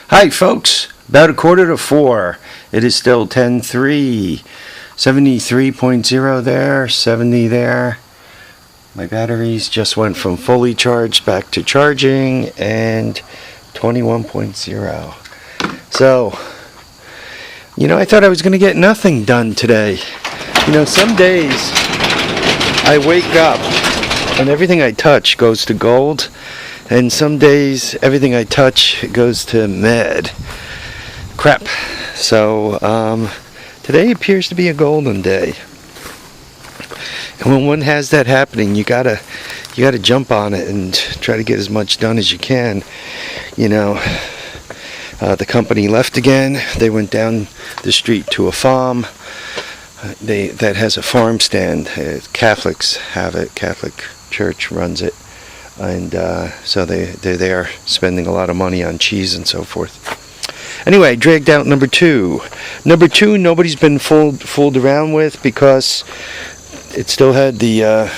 Hi folks, about 3:45. It is still 10:03, 73.0 there, 70 there. My batteries just went from fully charged back to charging and 21.0. So, I thought I was going to get nothing done today. Some days I wake up and everything I touch goes to gold. And some days, everything I touch goes to med. Crap. So, today appears to be a golden day. And when one has that happening, you gotta jump on it and try to get as much done as you can. The company left again. They went down the street to a farm. That has a farm stand. Catholics have it. Catholic Church runs it. And so they're there spending a lot of money on cheese and so forth. Anyway, dragged out number two. Number two, nobody's been fooled around with because it still had the,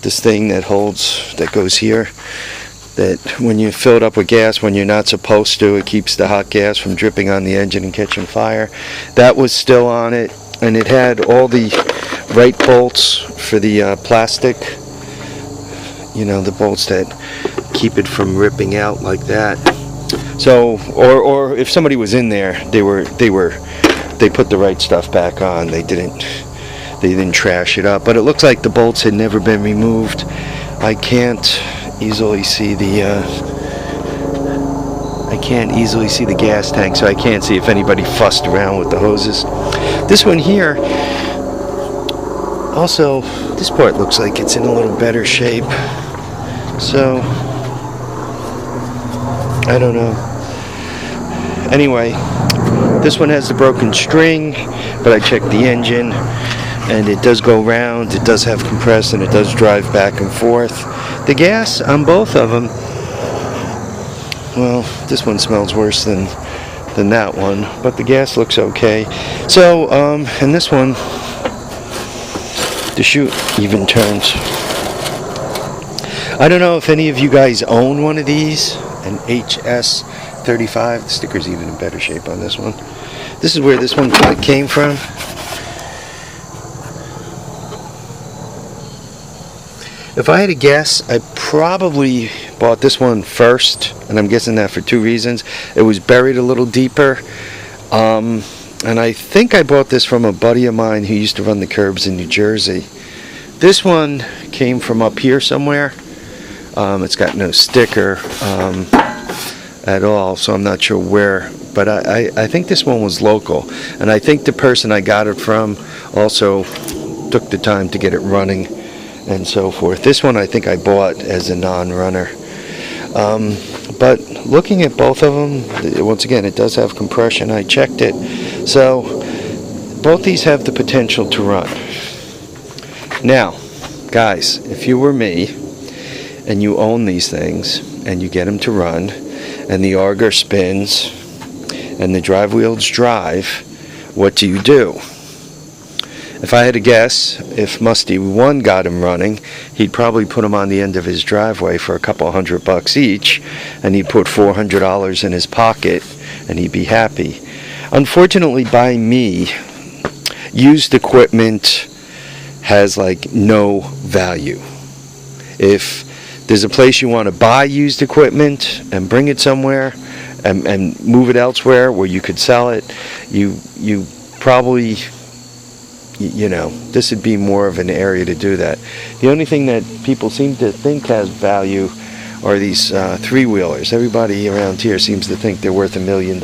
this thing that goes here. That when you fill it up with gas when you're not supposed to, it keeps the hot gas from dripping on the engine and catching fire. That was still on it, and it had all the right bolts for the plastic. The bolts that keep it from ripping out like that. So, or if somebody was in there, they put the right stuff back on. They didn't trash it up. But it looks like the bolts had never been removed. I can't easily see the gas tank, so I can't see if anybody fussed around with the hoses. This one here, also, this part looks like it's in a little better shape. So, I don't know. Anyway, this one has the broken string, but I checked the engine, and it does go round, it does have compressed, and it does drive back and forth. The gas on both of them, well, this one smells worse than that one, but the gas looks okay. So, and this one, the chute even turns. I don't know if any of you guys own one of these, an HS35. The sticker's even in better shape on this one. This is where this one came from. If I had to guess, I probably bought this one first, and I'm guessing that for two reasons. It was buried a little deeper, and I think I bought this from a buddy of mine who used to run the curbs in New Jersey. This one came from up here somewhere. It's got no sticker at all, so I'm not sure where. But I think this one was local, and I think the person I got it from also took the time to get it running and so forth. This one I think I bought as a non-runner. But looking at both of them, once again, it does have compression. I checked it. So both these have the potential to run. Now, guys, if you were me and you own these things and you get them to run and the auger spins and the drive wheels drive, what do you do? If I had to guess, if Musty One got him running, he'd probably put them on the end of his driveway for a couple $100 each, and he'd put $400 in his pocket, and he'd be happy. Unfortunately, by me, used equipment has like no value. If there's a place you want to buy used equipment and bring it somewhere and move it elsewhere where you could sell it, you probably, this would be more of an area to do that. The only thing that people seem to think has value are these three-wheelers. Everybody around here seems to think they're worth $1 million.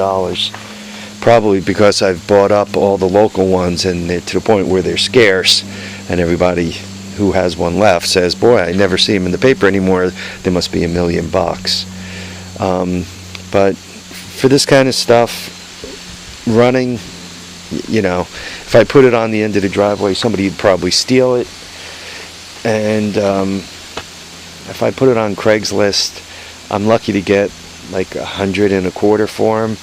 Probably because I've bought up all the local ones, and they're to the point where they're scarce, and everybody who has one left says, boy, I never see them in the paper anymore, they must be $1 million. But for this kind of stuff, running, if I put it on the end of the driveway, somebody would probably steal it. And if I put it on Craigslist, I'm lucky to get like $125 for them.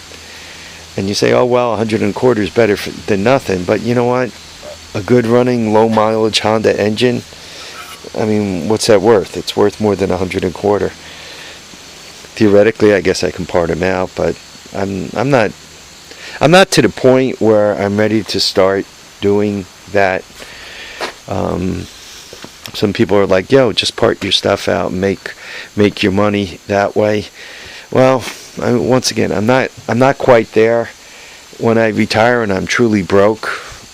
And you say, oh well, $125 is better than nothing. But you know what? A good running low mileage Honda engine, I mean, what's that worth? It's worth more than $125. theoretically, I guess I can part them out, but I'm not to the point where I'm ready to start doing that. Some people are like, "Yo, just part your stuff out and make your money that way." Well, once again, I'm not quite there. When I retire and I'm truly broke,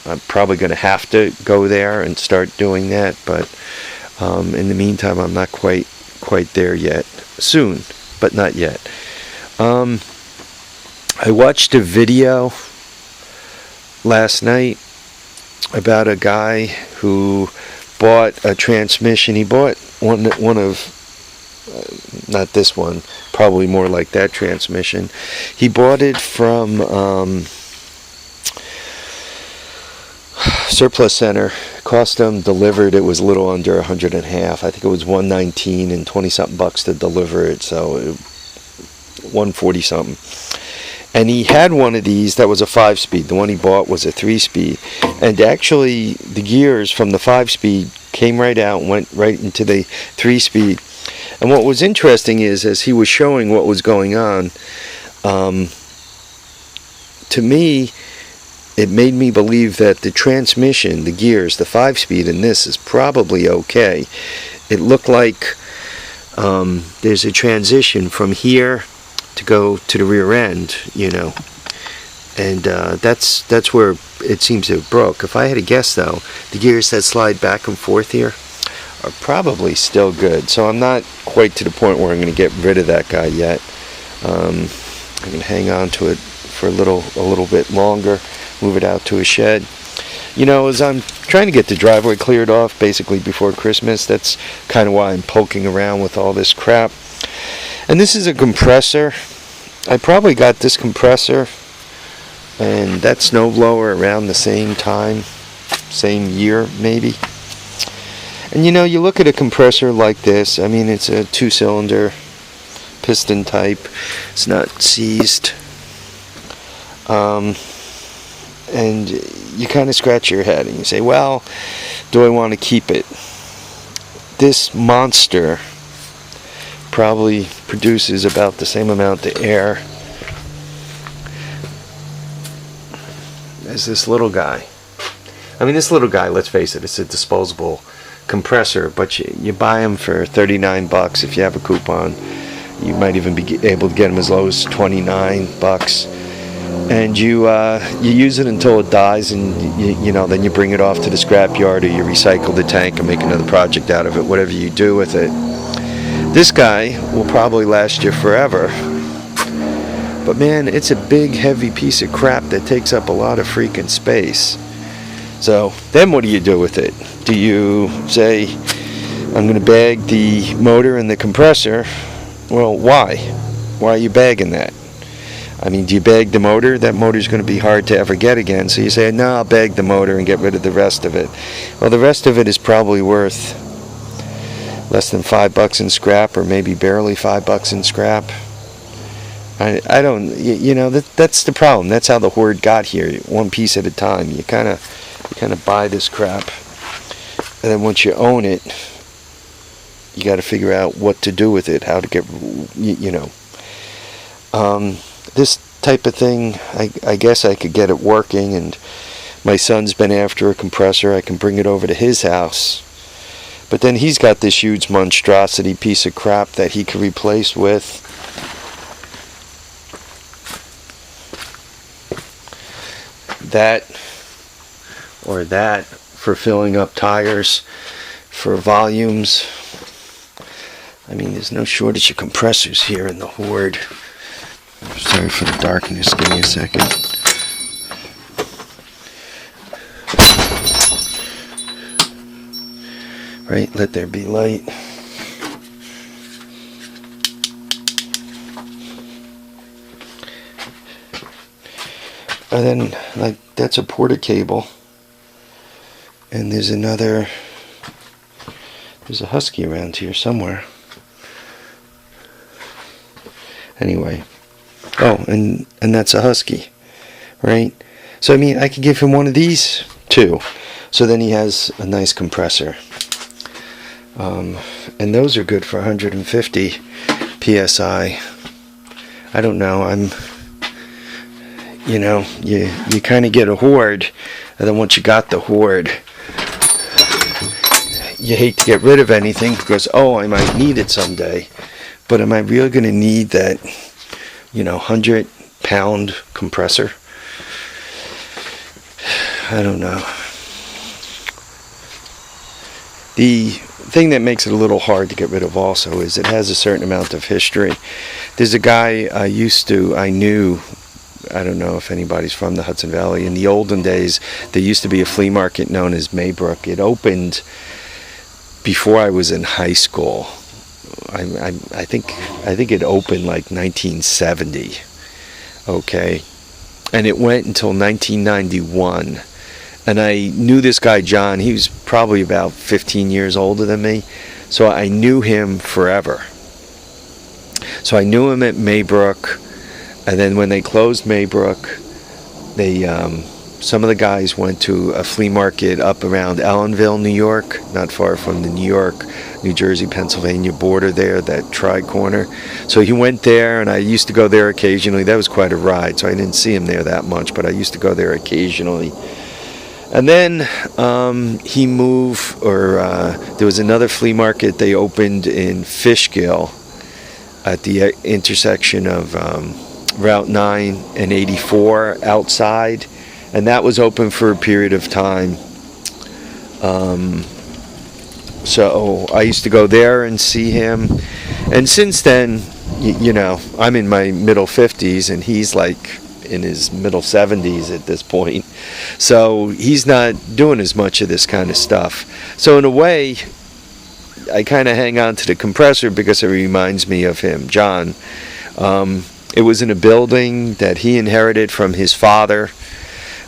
I'm probably going to have to go there and start doing that. But in the meantime, I'm not quite there yet. Soon, but not yet. I watched a video last night about a guy who bought a transmission. He bought one of not this one, probably more like that transmission. He bought it from Surplus Center. Cost him delivered. It was a little under $150. I think it was $119 and 20 something bucks to deliver it. So $140 something. And he had one of these that was a 5-speed. The one he bought was a 3-speed. And actually, the gears from the 5-speed came right out and went right into the 3-speed. And what was interesting is, as he was showing what was going on, to me, it made me believe that the transmission, the gears, the 5-speed in this is probably okay. It looked like there's a transition from here to go to the rear end, and that's where it seems to have broke. If I had to guess, though, the gears that slide back and forth here are probably still good. So I'm not quite to the point where I'm going to get rid of that guy yet. I'm going to hang on to it for a little bit longer, move it out to a shed. As I'm trying to get the driveway cleared off basically before Christmas, that's kind of why I'm poking around with all this crap. And this is a compressor. I probably got this compressor and that snowblower around the same time, same year maybe. And you look at a compressor like this. I mean, it's a 2-cylinder piston type. It's not seized. And you kind of scratch your head and you say, well, do I want to keep it? This monster probably produces about the same amount of air as this little guy. I mean, this little guy, let's face it, it's a disposable compressor, but you buy them for $39 if you have a coupon. You might even be able to get them as low as $29, and you use it until it dies, and then you bring it off to the scrapyard, or you recycle the tank and make another project out of it, whatever you do with it. This guy will probably last you forever, but man, it's a big heavy piece of crap that takes up a lot of freaking space. So then what do you do with it? Do you say, I'm going to bag the motor and the compressor? Well, why? Why are you bagging that? I mean, do you bag the motor? That motor's going to be hard to ever get again. So you say, no, I'll bag the motor and get rid of the rest of it. Well, the rest of it is probably worth less than $5 in scrap, or maybe barely $5 in scrap. I don't, that's the problem. That's how the horde got here, one piece at a time. You kind of buy this crap, and then once you own it, you got to figure out what to do with it, how to get, this type of thing, I guess I could get it working, and my son's been after a compressor. I can bring it over to his house, but then he's got this huge monstrosity piece of crap that he could replace with that or that for filling up tires, for volumes. I mean, there's no shortage of compressors here in the horde. Sorry for the darkness, give me a second. Right, let there be light. And then, like, that's a porta cable. And there's a husky around here somewhere. Anyway. Oh, and that's a husky, right? So, I mean, I could give him one of these, too. So then he has a nice compressor. And those are good for $150. PSI. I don't know. You kind of get a hoard, and then once you got the hoard, you hate to get rid of anything because, I might need it someday. But am I really going to need that, 100-pound compressor? I don't know. The thing that makes it a little hard to get rid of also is it has a certain amount of history. There's a guy I knew, I don't know if anybody's from the Hudson Valley. In the olden days, there used to be a flea market known as Maybrook. It opened before I was in high school. I think it opened like 1970. Okay. And it went until 1991. And I knew this guy, John. He was probably about 15 years older than me. So I knew him forever. So I knew him at Maybrook. And then when they closed Maybrook, some of the guys went to a flea market up around Allenville, New York, not far from the New York, New Jersey, Pennsylvania border there, that tri-corner. So he went there, and I used to go there occasionally. That was quite a ride, so I didn't see him there that much, but I used to go there occasionally. And then he moved, there was another flea market they opened in Fishkill at the intersection of Route 9 and 84 outside, and that was open for a period of time. So I used to go there and see him, and since then, I'm in my middle 50s, and he's like in his middle 70s at this point, so he's not doing as much of this kind of stuff. So in a way, I kind of hang on to the compressor because it reminds me of him, John. It was in a building that he inherited from his father,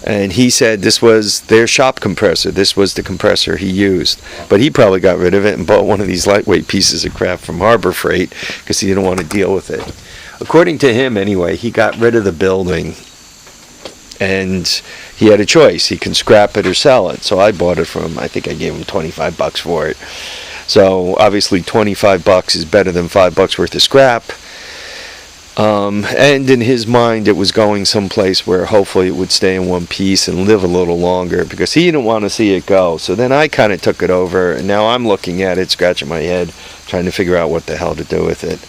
and he said this was their shop compressor. This was the compressor he used, but he probably got rid of it and bought one of these lightweight pieces of crap from Harbor Freight because he didn't want to deal with it. According to him, anyway, he got rid of the building, and he had a choice. He can scrap it or sell it. So I bought it from him. I think I gave him $25 for it. So obviously $25 is better than $5 worth of scrap. And in his mind, it was going someplace where hopefully it would stay in one piece and live a little longer because he didn't want to see it go. So then I kind of took it over, and now I'm looking at it, scratching my head, trying to figure out what the hell to do with it.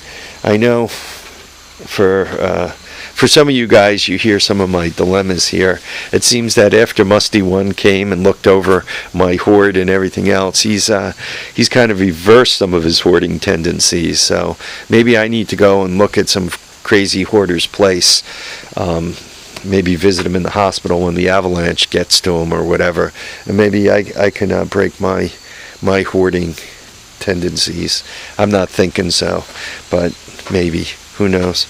I know for some of you guys, you hear some of my dilemmas here. It seems that after Musty One came and looked over my hoard and everything else, he's kind of reversed some of his hoarding tendencies. So maybe I need to go and look at some crazy hoarder's place. Maybe visit him in the hospital when the avalanche gets to him or whatever, and maybe I can break my hoarding tendencies. I'm not thinking so, but maybe. Who knows?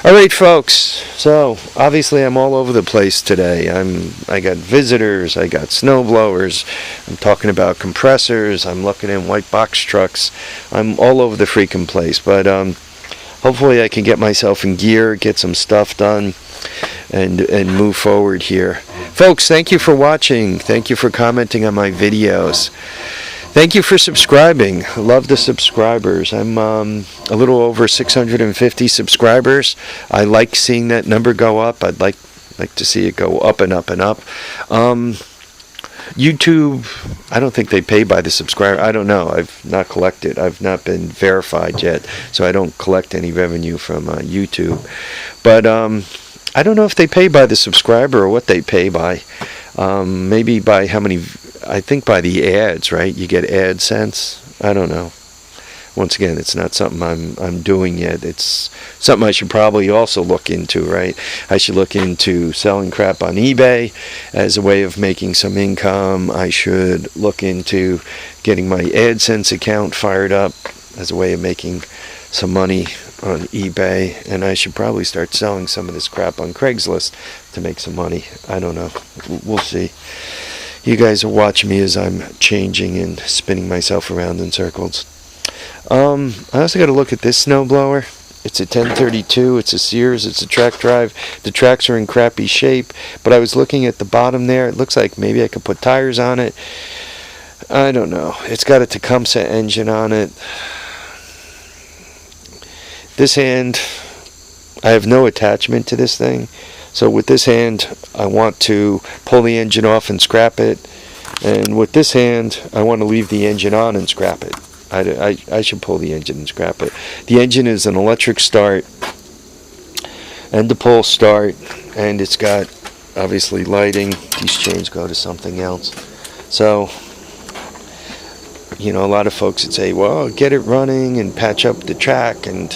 All right, folks. So obviously I'm all over the place today. I got visitors. I got snowblowers. I'm talking about compressors. I'm looking in white box trucks. I'm all over the freaking place. But hopefully I can get myself in gear, get some stuff done, and move forward here. Folks, thank you for watching. Thank you for commenting on my videos. Thank you for subscribing. I love the subscribers. I'm a little over 650 subscribers. I like seeing that number go up. I'd like to see it go up and up and up. YouTube, I don't think they pay by the subscriber. I don't know. I've not collected. I've not been verified yet, so I don't collect any revenue from YouTube. But I don't know if they pay by the subscriber or what they pay by. Maybe by how many. I think by the ads, right? You get AdSense. I don't know. Once again, it's not something I'm doing yet. It's something I should probably also look into, right? I should look into selling crap on eBay as a way of making some income. I should look into getting my AdSense account fired up as a way of making some money on eBay. And I should probably start selling some of this crap on Craigslist to make some money. I don't know. We'll see. You guys are watching me as I'm changing and spinning myself around in circles. I also got to look at this snowblower. It's a 1032. It's a Sears. It's a track drive. The tracks are in crappy shape, but I was looking at the bottom there. It looks like maybe I could put tires on it. I don't know. It's got a Tecumseh engine on it. This hand, I have no attachment to this thing. So with this hand, I want to pull the engine off and scrap it. And with this hand, I want to leave the engine on and scrap it. I should pull the engine and scrap it. The engine is an electric start and a pull start, and it's got obviously lighting. These chains go to something else. So, you know, a lot of folks would say, well, get it running and patch up the track. And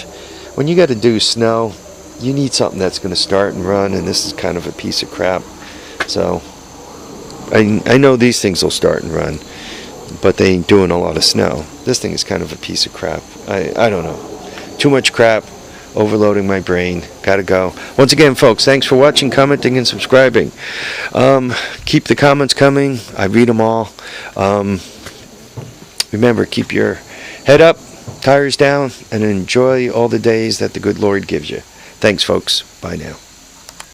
when you got to do snow, you need something that's going to start and run, and this is kind of a piece of crap. So I know these things will start and run, but they ain't doing a lot of snow. This thing is kind of a piece of crap. I don't know. Too much crap. Overloading my brain. Gotta go. Once again, folks, thanks for watching, commenting, and subscribing. Keep the comments coming. I read them all. Remember, keep your head up, tires down, and enjoy all the days that the good Lord gives you. Thanks, folks. Bye now.